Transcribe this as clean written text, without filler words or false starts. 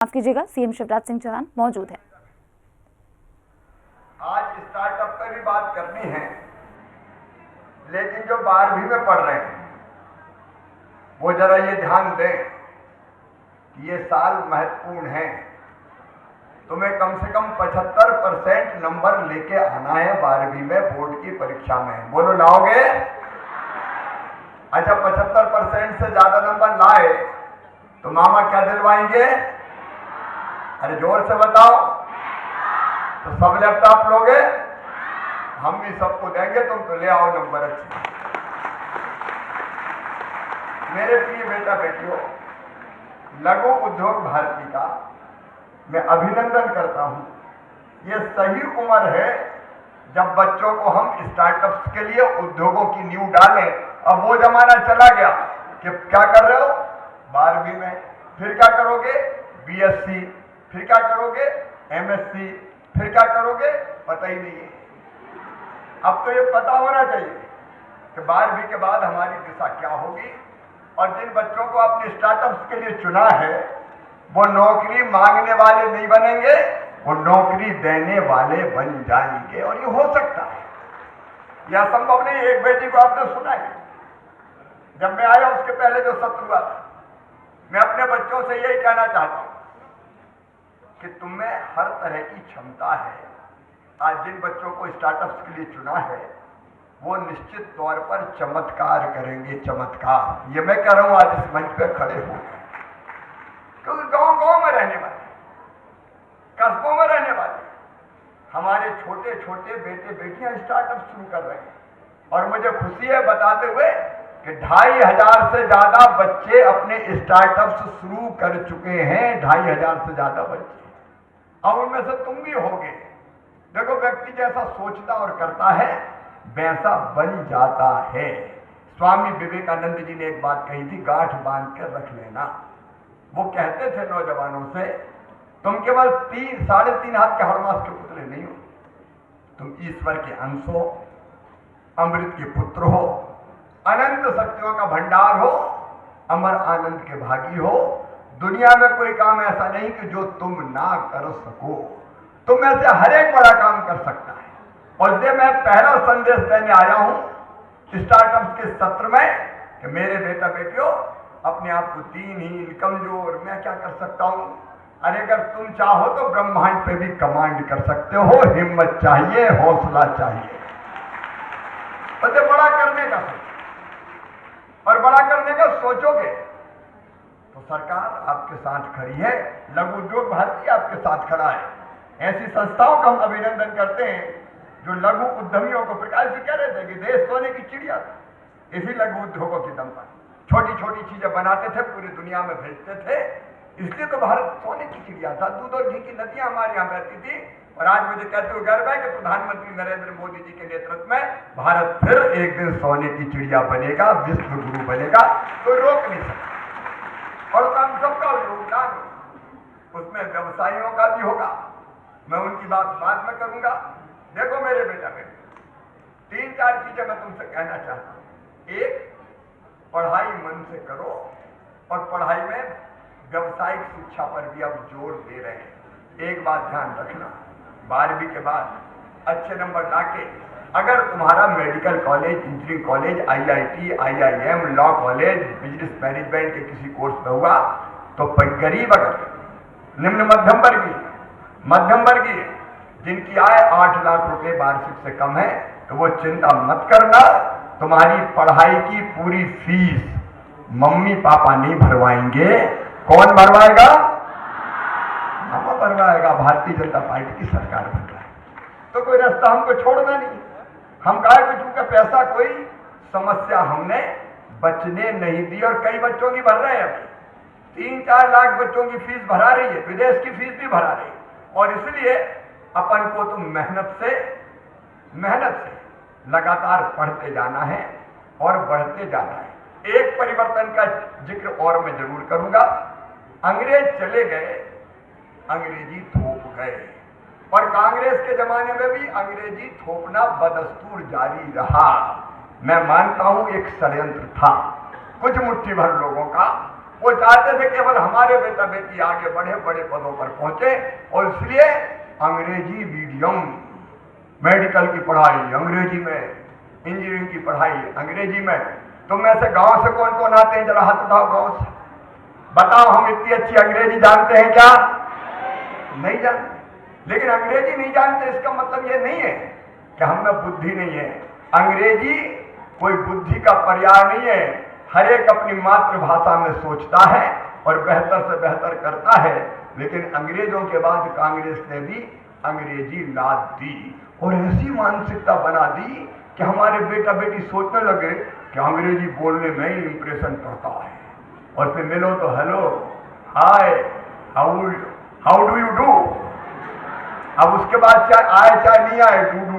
माफ कीजिएगा, सीएम शिवराज सिंह चौहान मौजूद हैं। आज स्टार्टअप पे भी बात करनी है, लेकिन जो 12वीं में पढ़ रहे हैं वो जरा ये ध्यान दें कि ये साल महत्वपूर्ण है। तुम्हें कम से कम 75% नंबर लेके आना है 12वीं में बोर्ड की परीक्षा में। बोलो लाओगे? अच्छा, 75% से ज्यादा नंबर लाए तो मामा क्या दिलवाएंगे? अरे जोर से बताओ। तो सब लैपटॉप लोगे? हम भी सबको देंगे, तुम तो ले आओ नंबर अच्छे। मेरे प्रिय बेटा बेटियों, लघु उद्योग भारती का मैं अभिनंदन करता हूं। ये सही उम्र है जब बच्चों को हम स्टार्टअप्स के लिए उद्योगों की नींव डालें। अब वो जमाना चला गया कि क्या कर रहे हो 12वीं में, फिर क्या करोगे बीएससी, फिर क्या करोगे एमएससी, फिर क्या करोगे पता ही नहीं है। अब तो ये पता होना चाहिए कि 12वीं के बाद हमारी दिशा क्या होगी। और जिन बच्चों को अपने स्टार्टअप्स के लिए चुना है वो नौकरी मांगने वाले नहीं बनेंगे, वो नौकरी देने वाले बन जाएंगे। और ये हो सकता है, यह संभव नहीं। एक बेटी को आपने सुना है, जब मैं आया उसके पहले जो सत्र हुआ था, मैं अपने बच्चों से यही कहना चाहता हूं कि तुम्हें हर तरह की क्षमता है। आज जिन बच्चों को स्टार्टअप्स के लिए चुना है वो निश्चित तौर पर चमत्कार करेंगे, चमत्कार। ये मैं कह रहा हूं आज इस मंच पे खड़े हो, क्योंकि गांव-गांव में रहने वाले, कस्बों में रहने वाले हमारे छोटे छोटे बेटे बेटियां स्टार्टअप शुरू कर रहे हैं। और मुझे खुशी है बताते हुए कि 2500 से ज्यादा बच्चे अपने स्टार्टअप्स शुरू कर चुके हैं। 2500 से ज्यादा बच्चे, और उनमें से तुम भी होगे। देखो, व्यक्ति जैसा सोचता और करता है वैसा बन जाता है। स्वामी विवेकानंद जी ने एक बात कही थी, गांठ बांध कर रख लेना। वो कहते थे नौजवानों से, तुम केवल 3-3.5 हाथ के हड़मास के पुतले नहीं हो, तुम ईश्वर के अंश हो, अमृत के पुत्र हो, अनंत शक्तियों का भंडार हो, अमर आनंद के भागी हो। दुनिया में कोई काम ऐसा नहीं कि जो तुम ना कर सको। तुम में से हर एक बड़ा काम कर सकता है। और ये मैं पहला संदेश देने आया हूं स्टार्टअप्स के सत्र में कि मेरे बेटा बेटियों, अपने आप को दीनहीन, कमजोर, मैं क्या कर सकता हूं। अरे अगर तुम चाहो तो ब्रह्मांड पे भी कमांड कर सकते हो। हिम्मत चाहिए, हौसला चाहिए, और बड़ा करने का सोचो। और बड़ा करने का सोचोगे तो सरकार आपके साथ खड़ी है, लघु उद्योग भारती आपके साथ खड़ा है। ऐसी संस्थाओं का हम अभिनंदन करते हैं जो लघु उद्यमियों को, प्रकाश जी कह रहे थे कि देश सोने की चिड़िया था, इसी लघु उद्योगों की दम पर छोटी छोटी चीजें बनाते थे, पूरी दुनिया में भेजते थे। इसलिए तो भारत सोने की चिड़िया था। दूध और घी की नदियां हमारे यहाँ बहती थी। और आज मुझे कहते हुए गर्व है कि प्रधानमंत्री नरेंद्र मोदी जी के नेतृत्व में भारत फिर एक दिन सोने की चिड़िया बनेगा, विश्व गुरु बनेगा, कोई रोक नहीं सकता। और हम सबका योगदान उसमें व्यवसायियों का भी होगा। मैं उनकी बात बाद में करूंगा। देखो मेरे बेटा बेटे, 3-4 चीजें मैं तुमसे कहना चाहता हूं। एक, पढ़ाई मन से करो, और पढ़ाई में व्यवसायिक शिक्षा पर भी अब जोर दे रहे हैं। एक बात ध्यान रखना, 12वीं के बाद अच्छे नंबर लाके अगर तुम्हारा medical college, engineering college, IIT, IIM, law college, business management के किसी कोर्स में हुआ तो गरीब, अगर निम्न मध्यम वर्गीय जिनकी आय 8 लाख रुपए वार्षिक से कम है, तो वो चिंता मत करना। तुम्हारी पढ़ाई की पूरी फीस मम्मी पापा नहीं भरवाएंगे। कौन भरवाएगा? मामा भरवाएगा। भारतीय जनता पार्टी की सरकार बन रहा है तो कोई रास्ता हमको छोड़ना नहीं। हम काहे को चूंकि पैसा कोई समस्या हमने बचने नहीं दी। और कई बच्चों की भर रहे हैं, अभी 3-4 लाख बच्चों की फीस भरा रही है, विदेश की फीस भी भरा रही है। और इसलिए अपन को तो मेहनत से लगातार पढ़ते जाना है और बढ़ते जाना है। एक परिवर्तन का जिक्र और मैं जरूर करूंगा। अंग्रेज चले गए, अंग्रेजी थोप गए, और कांग्रेस के जमाने में भी अंग्रेजी थोपना बदस्तूर जारी रहा। मैं मानता हूं एक षड्यंत्र था कुछ मुट्ठी भर लोगों का वो चाहते थे केवल हमारे बेटा बेटी आगे बढ़े, बड़े पदों पर पहुंचे, और इसलिए अंग्रेजी मीडियम, मेडिकल की पढ़ाई अंग्रेजी में, इंजीनियरिंग की पढ़ाई अंग्रेजी में। तुम में से गांव से कौन कौन आते हैं, जरा हाथ उठाओ गांव से, बताओ हम इतनी अच्छी अंग्रेजी जानते हैं क्या? नहीं जानते। लेकिन अंग्रेजी नहीं जानते इसका मतलब ये नहीं है कि हम में बुद्धि नहीं है। अंग्रेजी कोई बुद्धि का पर्याय नहीं है। हर एक अपनी मातृभाषा में सोचता है और बेहतर से बेहतर करता है। लेकिन अंग्रेजों के बाद कांग्रेस ने भी अंग्रेजी लाद दी और ऐसी मानसिकता बना दी कि हमारे बेटा बेटी सोचने लगे कि अंग्रेजी बोलने में ही इंप्रेशन पड़ता है, और फिर मिलो तो hello, hi, how do you do. अब उसके बाद चाहे आए चाहे नहीं आए, डू